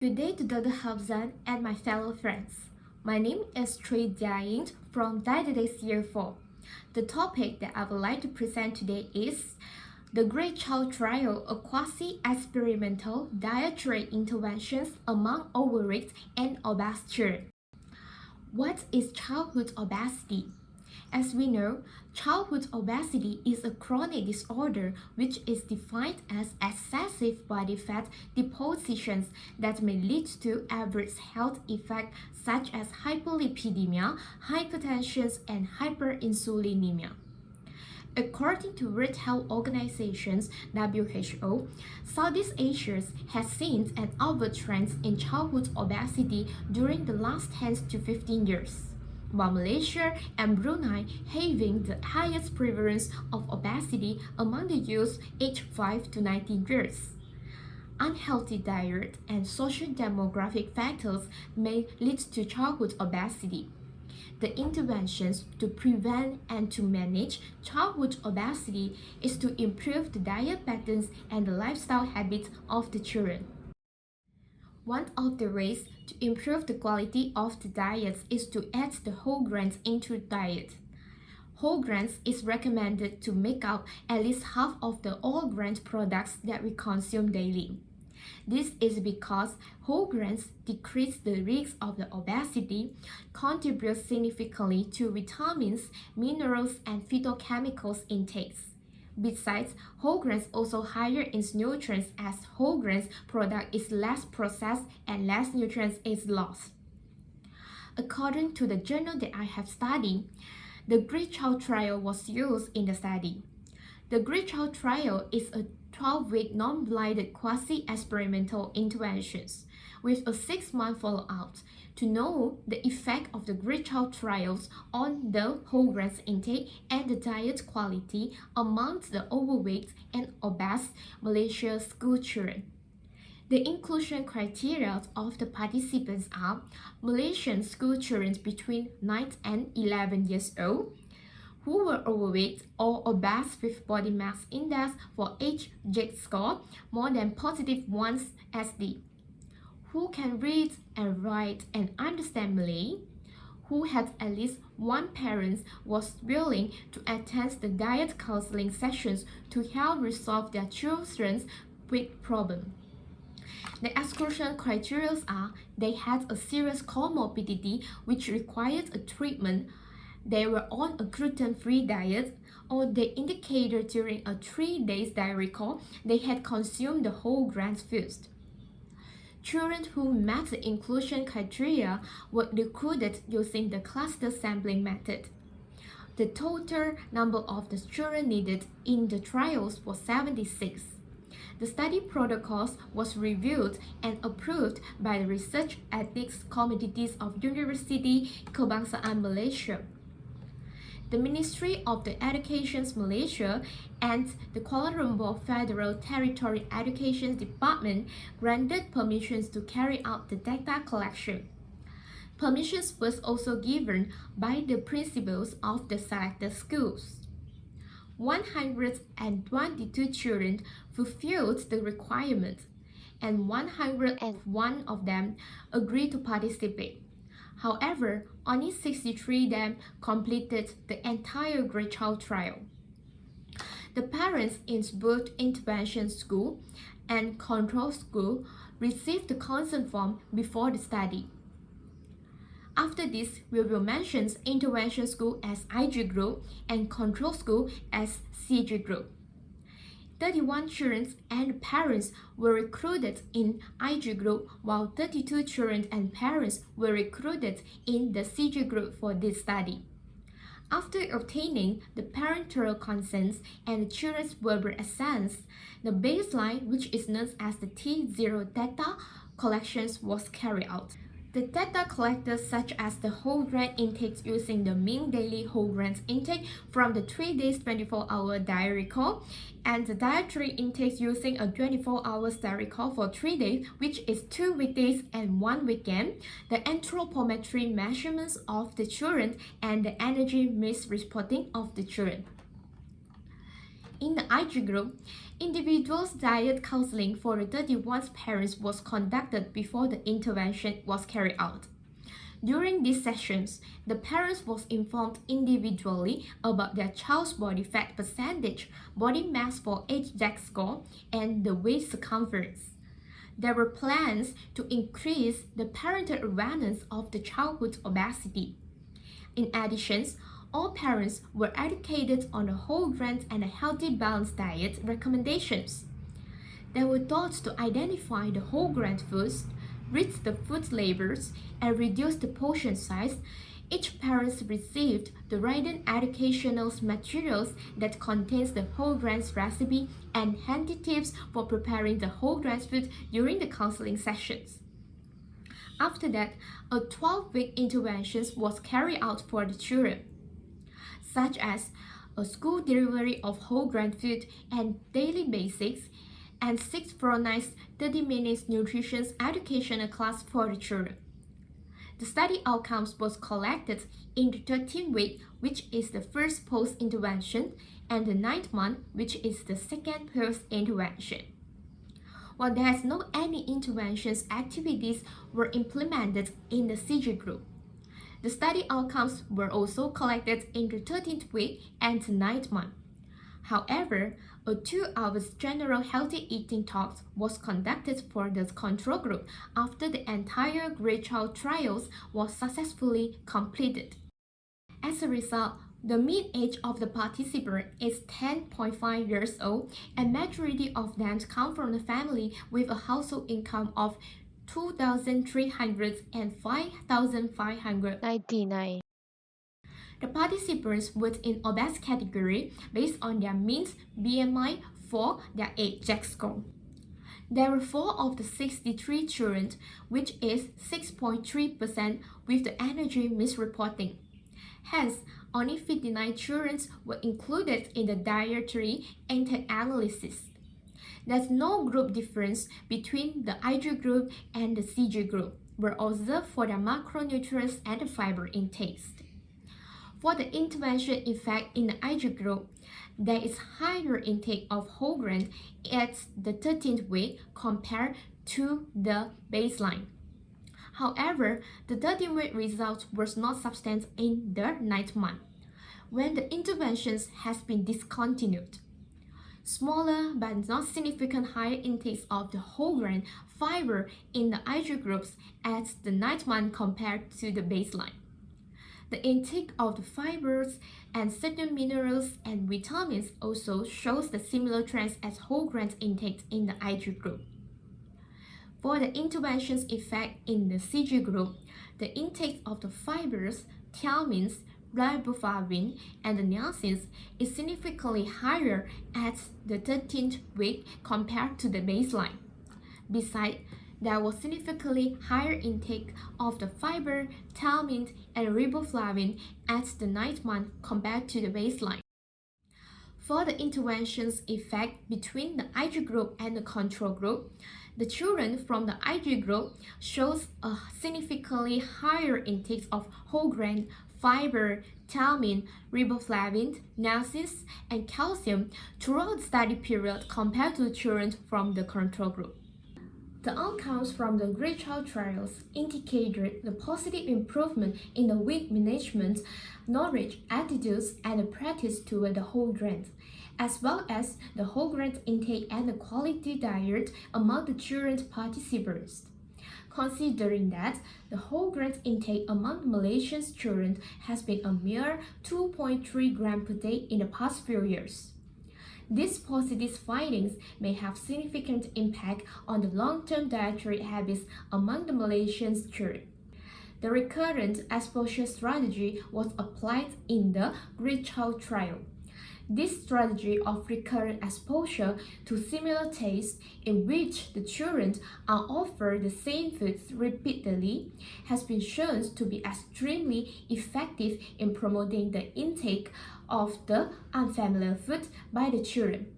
Good day to Dr. Hafzan and my fellow friends. My name is Chui Jia Ying from DIETETIC Year 4. The topic that I would like to present today is the Great Child Trial, a quasi-experimental dietary interventions among overweight and obese children. What is childhood obesity? As we know, childhood obesity is a chronic disorder which is defined as excessive body fat depositions that may lead to adverse health effects such as hyperlipidemia, hypertension, and hyperinsulinemia. According to World Health Organization's WHO, Southeast Asia has seen an upward trend in childhood obesity during the last 10 to 15 years, while Malaysia and Brunei having the highest prevalence of obesity among the youth aged 5 to 19 years. Unhealthy diet and social demographic factors may lead to childhood obesity. The interventions to prevent and to manage childhood obesity is to improve the diet patterns and the lifestyle habits of the children. One of the ways to improve the quality of the diet is to add the whole grains into the diet. Whole grains is recommended to make up at least half of the all grain products that we consume daily. This is because whole grains decrease the risk of the obesity, contribute significantly to vitamins, minerals, and phytochemicals intakes. Besides, whole grains also higher in nutrients as whole grains product is less processed and less nutrients is lost. According to the journal that I have studied, the Great Child Trial was used in the study. The Great Child Trial is a 12-week non-blinded quasi-experimental interventions with a 6-month follow-up to know the effect of the Great Child Trials on the whole grains intake and the diet quality amongst the overweight and obese Malaysia school children. The inclusion criteria of the participants are Malaysian school children between 9 and 11 years old, who were overweight or obese with body mass index for age Z-score more than positive 1 SD, who can read and write and understand Malay, who had at least one parent was willing to attend the diet counseling sessions to help resolve their children's weight problem. The exclusion criteria are they had a serious comorbidity which required a treatment, they were on a gluten-free diet, or they indicated during a 3-day diet recall they had consumed the whole grains first. Children who met the inclusion criteria were recruited using the cluster sampling method. The total number of the children needed in the trials was 76. The study protocols was reviewed and approved by the Research Ethics Committees of University Kebangsaan Malaysia. The Ministry of the Education Malaysia and the Kuala Lumpur Federal Territory Education Department granted permissions to carry out the data collection. Permissions was also given by the principals of the selected schools. 122 children fulfilled the requirement, and 101 of them agreed to participate. However, only 63 of them completed the entire Great Child Trial. The parents in both intervention school and control school received the consent form before the study. After this, we will mention intervention school as IG group and control school as CG group. 31 children and parents were recruited in IG group, while 32 children and parents were recruited in the CG group for this study. After obtaining the parental consents and the children were assessed, the baseline, which is known as the T0 data collections, was carried out. The data collected such as the whole grain intake using the mean daily whole grains intake from the 3 days 24-hour diet recall and the dietary intake using a 24-hour diet recall for 3 days, which is 2 weekdays and 1 weekend, the anthropometry measurements of the children and the energy misreporting of the children. In the IG group, individuals' diet counseling for the 31 parents was conducted before the intervention was carried out. During these sessions, the parents was informed individually about their child's body fat percentage, body mass for age DIETETIC score, and the waist circumference. There were plans to increase the parental awareness of the childhood obesity. In addition, all parents were educated on the whole grain and a healthy balanced diet recommendations. They were taught to identify the whole grain foods, read the food labels, and reduce the portion size. Each parent received the written educational materials that contains the whole grains recipe and handy tips for preparing the whole grains food during the counseling sessions. After that, a 12-week intervention was carried out for the children, such as a school delivery of whole grain food and daily basics, and 6 fortnights 30 minutes nutrition educational class for the children. The study outcomes was collected in the 13th week, which is the first post-intervention, and the 9th month, which is the second post-intervention. While there is no any interventions, activities were implemented in the CG group. The study outcomes were also collected in the 13th week and the 9th month. However, a 2-hour general healthy eating talk was conducted for the control group after the entire Great Child trials was successfully completed. As a result, the mean age of the participant is 10.5 years old, and majority of them come from a family with a household income of 2,300 and 5,599. The participants were in obese category based on their mean BMI for their age DIETETIC score. There were 4 of the 63 children, which is 6.3% with the energy misreporting. Hence, only 59 children were included in the dietary intake analysis. There's no group difference between the IG group and the CG group were observed for the macronutrients and the fiber intakes. For the intervention effect in the IG group, there is higher intake of whole grain at the 13th week compared to the baseline. However, the 13th week results was not substantial in the 9th month, when the interventions has been discontinued. Smaller but not significant higher intakes of the whole grain fiber in the IG groups at the 9th month compared to the baseline. The intake of the fibers and certain minerals and vitamins also shows the similar trends as whole grain intake in the IG group. For the interventions effect in the CG group, the intake of the fibers, thiamines, riboflavin, and the niacin is significantly higher at the 13th week compared to the baseline. Besides, there was significantly higher intake of the fiber, thiamine, and riboflavin at the 9th month compared to the baseline. For the interventions effect between the IG group and the control group, the children from the IG group shows a significantly higher intake of whole grain, fiber, thiamine, riboflavin, niacin, and calcium throughout the study period compared to the children from the control group. The outcomes from the Great Child trials indicated the positive improvement in the weight management, knowledge, attitudes, and the practice toward the whole grain, as well as the whole grain intake and the quality diet among the children's participants. Considering that the whole grain intake among Malaysian children has been a mere 2.3 grams per day in the past few years. These positive findings may have significant impact on the long-term dietary habits among the Malaysian children. The recurrent exposure strategy was applied in the Great Child trial. This strategy of recurrent exposure to similar tastes in which the children are offered the same foods repeatedly has been shown to be extremely effective in promoting the intake of the unfamiliar food by the children.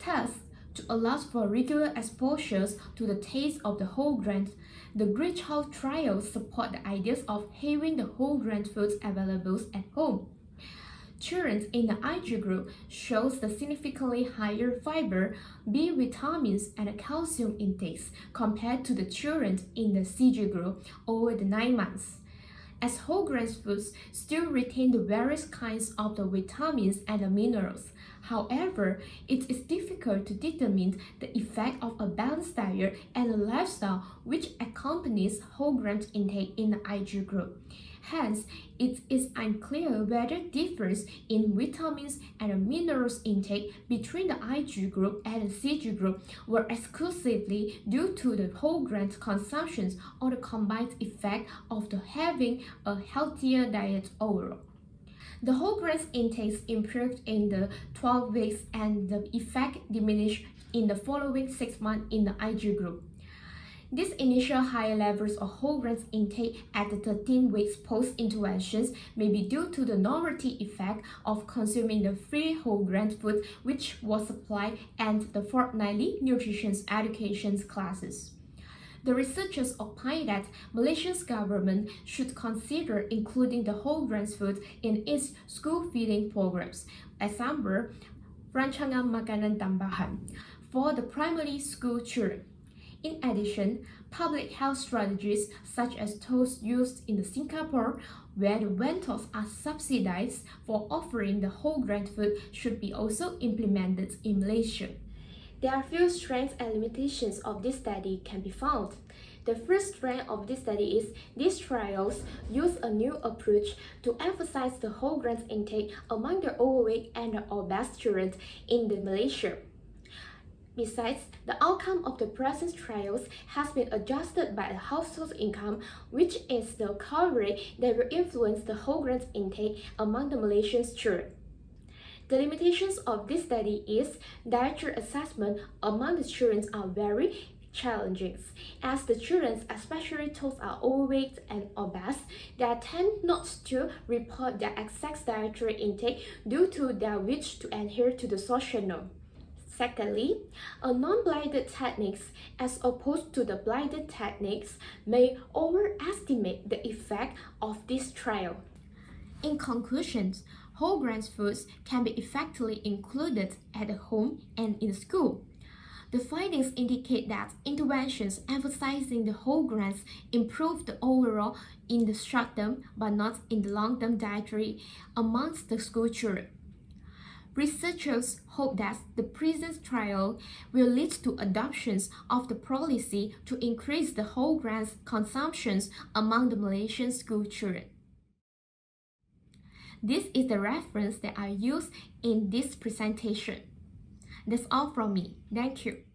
Thus, to allow for regular exposures to the taste of the whole grain, the Great Child trials support the ideas of having the whole grain foods available at home. children in the IG group shows the significantly higher fiber, B vitamins, and calcium intakes compared to the children in the CG group over the 9 months. As whole grain foods still retain the various kinds of the vitamins and the minerals. However, it is difficult to determine the effect of a balanced diet and a lifestyle which accompanies whole grain intake in the IG group. Hence, it is unclear whether difference in vitamins and minerals intake between the IG group and the CG group were exclusively due to the whole grain consumption or the combined effect of having a healthier diet overall. The whole grain intakes improved in the 12 weeks and the effect diminished in the following 6 months in the IG group. These initial higher levels of whole grain intake at the 13 weeks post-interventions may be due to the novelty effect of consuming the free whole grain food which was supplied and the fortnightly nutrition education classes. The researchers opine that Malaysia's government should consider including the whole grain food in its school feeding programs. Example, rancangan makanan tambahan for the primary school children. In addition, public health strategies such as those used in Singapore, where the rentals are subsidized for offering the whole grain food, should be also implemented in Malaysia. There are few strengths and limitations of this study can be found. The first strength of this study is these trials use a new approach to emphasize the whole grain intake among the overweight and the obese children in Malaysia. Besides, the outcome of the present trials has been adjusted by the household income, which is the coverage that will influence the whole grain intake among the Malaysian children. The limitations of this study is dietary assessment among the children are very challenging, as the children, especially those are overweight and obese, they tend not to report their excess dietary intake due to their wish to adhere to the social norm. Secondly, a non-blinded techniques as opposed to the blinded techniques may overestimate the effect of this trial. In conclusion, whole grain foods can be effectively included at home and in school. The findings indicate that interventions emphasizing the whole grains improve the overall in the short term but not in the long-term dietary amongst the school children. Researchers hope that the present trial will lead to adoptions of the policy to increase the whole grain consumptions among the Malaysian school children. This is the reference that I used in this presentation. That's all from me. Thank you.